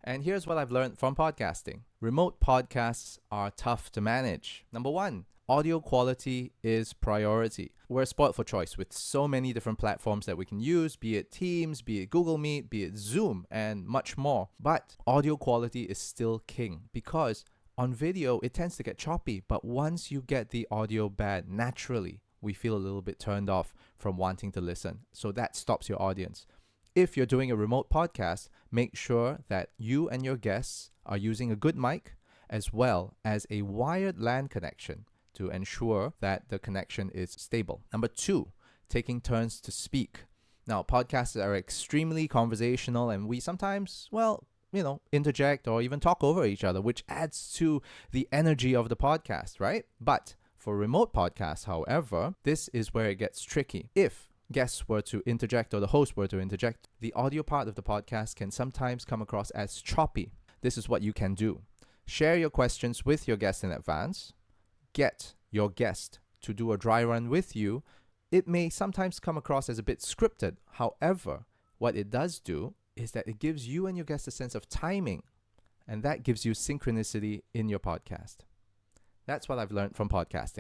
And here's what I've learned from podcasting. Remote podcasts are tough to manage. Number one, audio quality is priority. We're spoiled for choice with so many different platforms that we can use, be it Teams, be it Google Meet, be it Zoom, and much more. But audio quality is still king because on video, it tends to get choppy. But once you get the audio bad, naturally, we feel a little bit turned off from wanting to listen. So that stops your audience. If you're doing a remote podcast, make sure that you and your guests are using a good mic as well as a wired LAN connection to ensure that the connection is stable. Number two, taking turns to speak. Now, podcasts are extremely conversational and we sometimes, interject or even talk over each other, which adds to the energy of the podcast, right? But for remote podcasts, however, this is where it gets tricky. If guests were to interject or the host were to interject, the audio part of the podcast can sometimes come across as choppy. This is what you can do. Share your questions with your guest in advance. Get your guest to do a dry run with you. It may sometimes come across as a bit scripted. However, what it does do is that it gives you and your guest a sense of timing, and that gives you synchronicity in your podcast. That's what I've learned from podcasting.